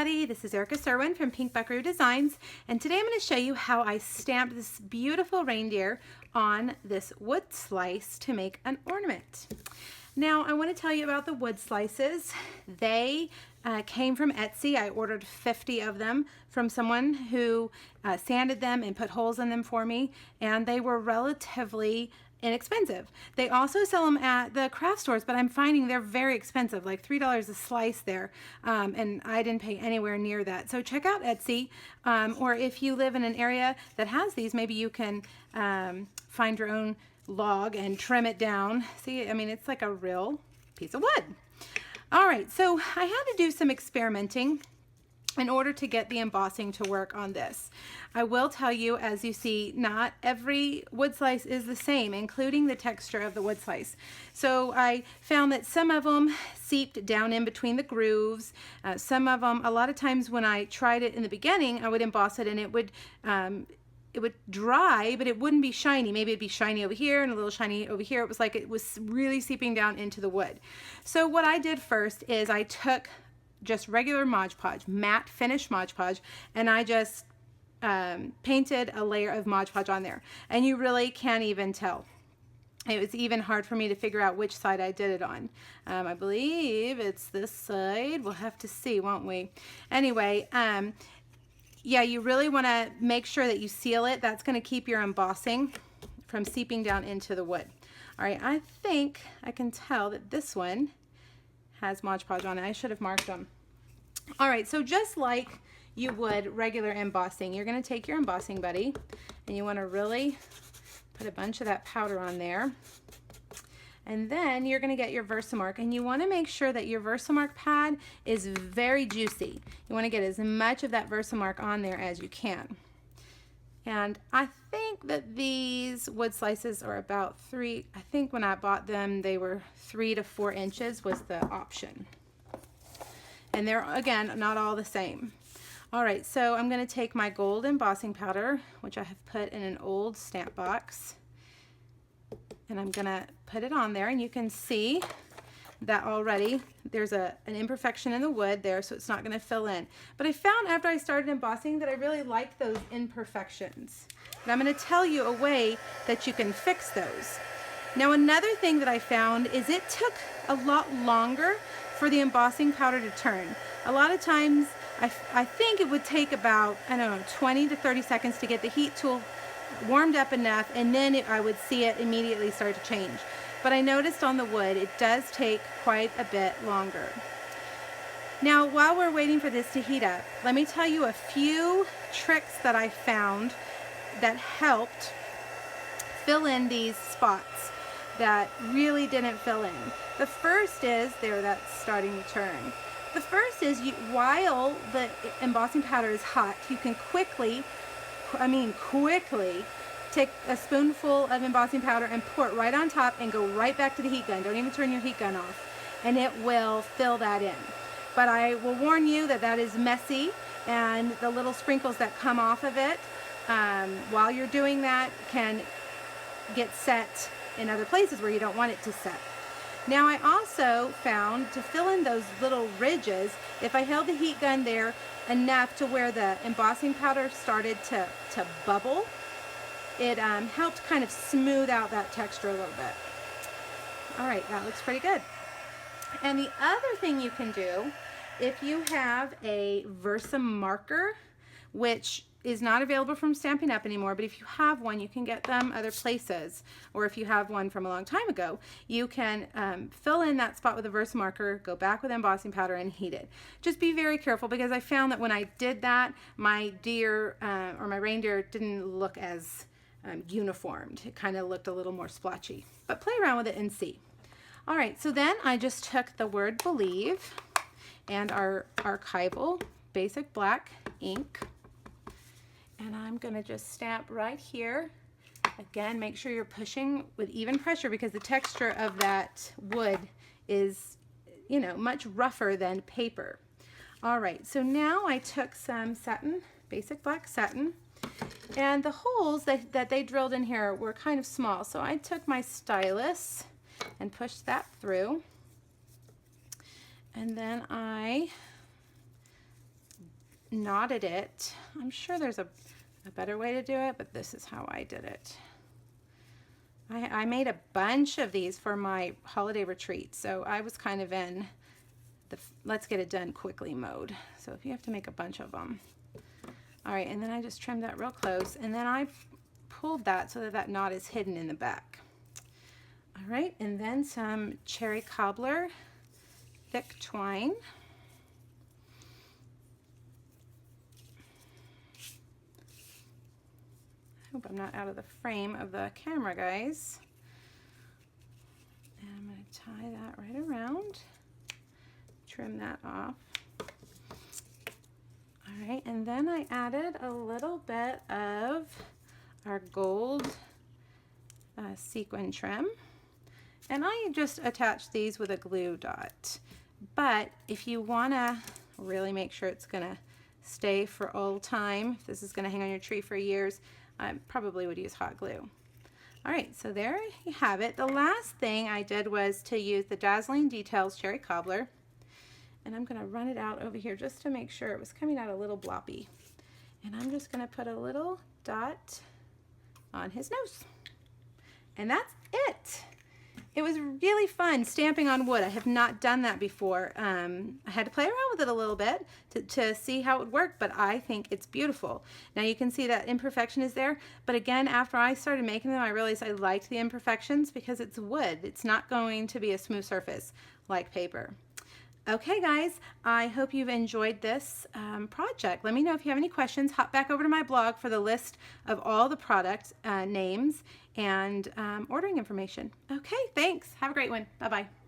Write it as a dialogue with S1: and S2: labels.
S1: everybody, this is Erica Serwin from Pink Buckaroo Designs, and today I'm going to show you how I stamped this beautiful reindeer on this wood slice to make an ornament. Now I want to tell you about the wood slices. They came from Etsy. I ordered 50 of them from someone who sanded them and put holes in them for me, and they were relatively inexpensive. They also sell them at the craft stores, but I'm finding they're very expensive, like $3 a slice there, and I didn't pay anywhere near that. So check out Etsy, or if you live in an area that has these, maybe you can find your own log and trim it down. See, I mean, it's like a real piece of wood. All right, so I had to do some experimenting in order to get the embossing to work on this. I will tell you, as you see, not every wood slice is the same, including the texture of the wood slice. So I found that some of them seeped down in between the grooves. Some of them, a lot of times when I tried it in the beginning, I would emboss it and it would dry, but it wouldn't be shiny. Maybe it'd be shiny over here and a little shiny over here. It was like it was really seeping down into the wood. So what I did first is I took just regular Mod Podge, matte finish Mod Podge, and I just painted a layer of Mod Podge on there. And you really can't even tell. It was even hard for me to figure out which side I did it on. I believe it's this side. We'll have to see, won't we? Anyway, yeah, you really want to make sure that you seal it. That's going to keep your embossing from seeping down into the wood. All right, I think I can tell that this one has Mod Podge on it. I should have marked them. All right, so just like you would regular embossing, you're going to take your embossing buddy and you want to really put a bunch of that powder on there. And then you're going to get your Versamark, and you want to make sure that your Versamark pad is very juicy. You want to get as much of that Versamark on there as you can. And I think that these wood slices are about I think when I bought them they were 3 to 4 inches was the option. And they're, again, not all the same. All right, so I'm going to take my gold embossing powder, which I have put in an old stamp box, and I'm going to put it on there, and you can see that already there's an imperfection in the wood there, so it's not going to fill in. But I found after I started embossing that I really liked those imperfections. And I'm going to tell you a way that you can fix those. Now, another thing that I found is it took a lot longer for the embossing powder to turn. A lot of times I think it would take about, I don't know, 20 to 30 seconds to get the heat tool warmed up enough, and then I would see it immediately start to change. But I noticed on the wood it does take quite a bit longer. Now, while we're waiting for this to heat up, let me tell you a few tricks that I found that helped fill in these spots that really didn't fill in. The first is, that's starting to turn. The first is, while the embossing powder is hot, you can quickly take a spoonful of embossing powder and pour it right on top and go right back to the heat gun. Don't even turn your heat gun off, and it will fill that in. But I will warn you that that is messy, and the little sprinkles that come off of it while you're doing that can get set in other places where you don't want it to set. Now, I also found to fill in those little ridges, if I held the heat gun there enough to where the embossing powder started to bubble, it helped kind of smooth out that texture a little bit. All right, that looks pretty good. And the other thing you can do, if you have a Versamarker, which is not available from Stampin' Up! Anymore, but if you have one, you can get them other places, or if you have one from a long time ago, you can fill in that spot with a Versamarker, go back with embossing powder, and heat it. Just be very careful, because I found that when I did that, my deer or my reindeer didn't look as uniformed. It kind of looked a little more splotchy, but play around with it and see. All right, so then I just took the word believe and our archival basic black ink, and I'm going to just stamp right here. Again, make sure you're pushing with even pressure, because the texture of that wood is, you know, much rougher than paper. All right, so now I took some satin, basic black satin, and the holes that they drilled in here were kind of small, so I took my stylus and pushed that through, and then I knotted it. I'm sure there's a better way to do it, but this is how I did it. I made a bunch of these for my holiday retreat, so I was kind of in the let's get it done quickly mode. So if you have to make a bunch of them. All right, and then I just trimmed that real close, and then I pulled that so that that knot is hidden in the back. All right, and then some cherry cobbler thick twine. Hope I'm not out of the frame of the camera, guys. And I'm going to tie that right around. Trim that off. All right, and then I added a little bit of our gold sequin trim. And I just attached these with a glue dot. But if you want to really make sure it's going to stay for all time, if this is going to hang on your tree for years, I probably would use hot glue. All right, so there you have it. The last thing I did was to use the Dazzling Details Cherry Cobbler. And I'm going to run it out over here just to make sure it was coming out a little bloppy. And I'm just going to put a little dot on his nose. And that's it. It was really fun stamping on wood. I have not done that before. I had to play around with it a little bit to see how it would work, but I think it's beautiful. Now you can see that imperfection is there, but again, after I started making them, I realized I liked the imperfections because it's wood. It's not going to be a smooth surface like paper. Okay guys, I hope you've enjoyed this project. Let me know if you have any questions. Hop back over to my blog for the list of all the product names and ordering information. Okay, thanks. Have a great one. Bye-bye.